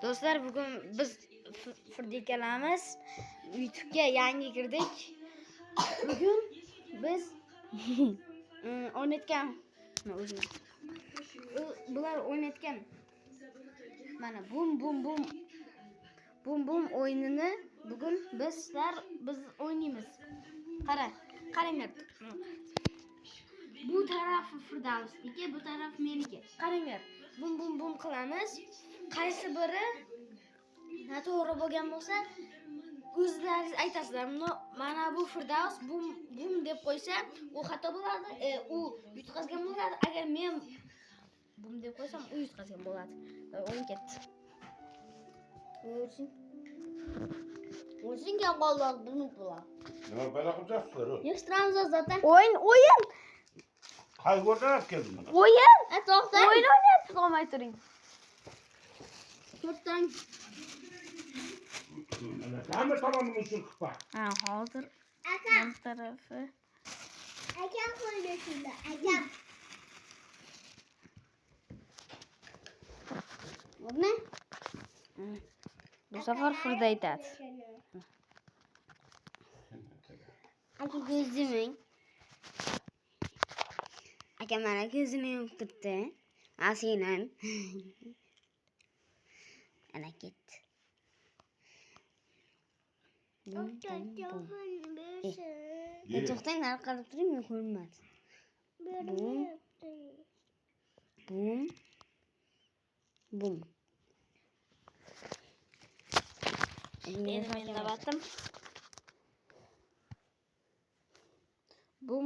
Do'stlar, bugun biz Firdikalamiz YouTube'ga yangi kirdik. Bugun biz o'ynayotgan bular o'ynayotgan mana bum o'yinini bugun biz o'ynaymiz. Qaranglar. Bu taraf Firdavsniki, bu taraf meniki. Qaranglar. Bum qilamiz. Qaysi biri to'g'ri bo'lgan bo'lsa, o'zlaringiz aytasizlar. Mana bu Firdavs bum deb qo'ysa, u xato bo'ladi, u yutqazgan bo'ladi. Agar men bum deb qo'ysam, u yutqazgan bo'ladi. O'yin ketdi. O'zingga qoldi, buni bo'lar. Nima bana qilyapsizlar? Yig'ishtiramiz zaten. O'yin. Qayg'urdan olib keldim mana. O'yin. To'xtang. O'yin o'ynayapsiz, qolmay turing. To'xtang. Hamma tomonini usul qilib bak. Ha, hozir Akam, bu tarafi. akam qo'ydi shunda, akam. Bo'ldi? Bu safar Firda aytadi. Aka ko'ziming. Aka mana ko'zini yumib turibdi. Asinan. Ana ketdi. To'xtang, nari qarab turing, men ko'rinmadi. Bum. Endi men navbatim. Bum.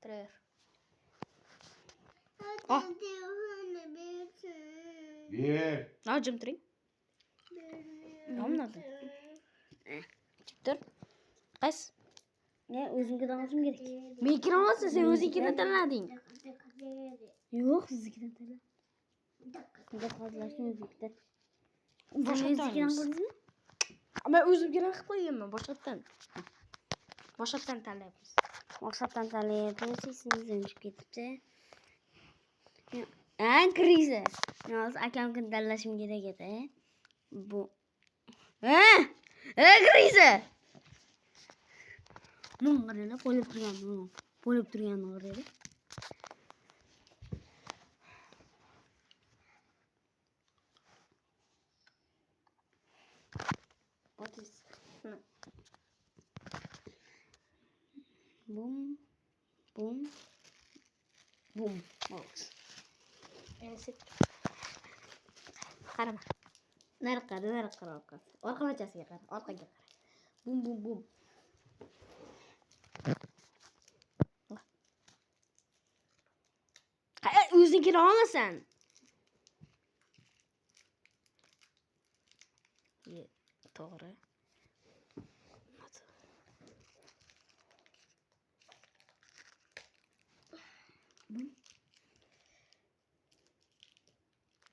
Turaver. Yer. Jim turing. Nomnadi. Tur. Qaysi? Ne, o'zingizdan olishim kerak. Meniki olsa, sen o'zingni tanlading. Yo'q, siznikidan tala. Bunday hozirlashni o'zingizdan. Boshqatdan qo'ydingizmi? Men o'zimgina qilib qo'yganman, boshqatdan tanlayapmiz. Maqsaddan tanlayapsiz, sizdan chiqib ketibdi. Kriza. Hozir akamni tanlashim kerak edi. Bu. Kriza. Qaranglar, qo'yib turganini qaranglar. Otis. Bum. Oldu. Qarama. Nari qara. Orqalachasiga qara, orqaga qara. Bum. O'zingni olmasan. To'g'ri.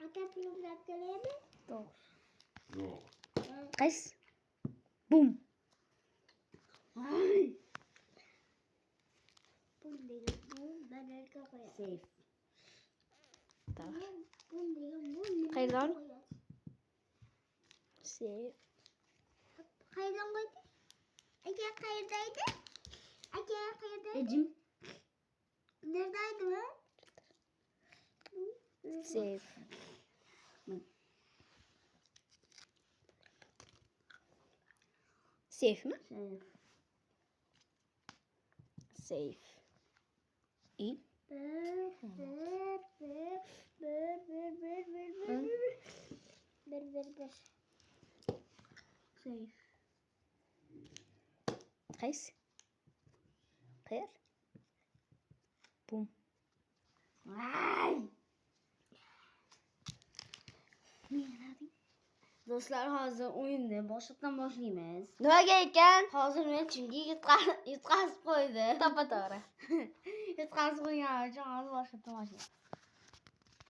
Akam pullar kelaymi? To'g'ri. Yo'q. Qaysi? Bum. Bum degan bum badalga qo'yadi. Safe. Bum degan bum. Qayerdan? Safe. Qayerdan qo'ydi? Aka qayerda edi? Ejim. Nereda edi bu? Safe. Safe mi? Safe. İyi. Bir. Safe. Qaysi? Qayer? Bum. Do'stlar, hozir o'yinni boshqatdan boshlaymiz. Nimaga ekan? Hozir men chunki yutqazib qo'ydi. To'g'ri. Yutqazib qo'ygan uchun hozir boshqatdan boshlaymiz.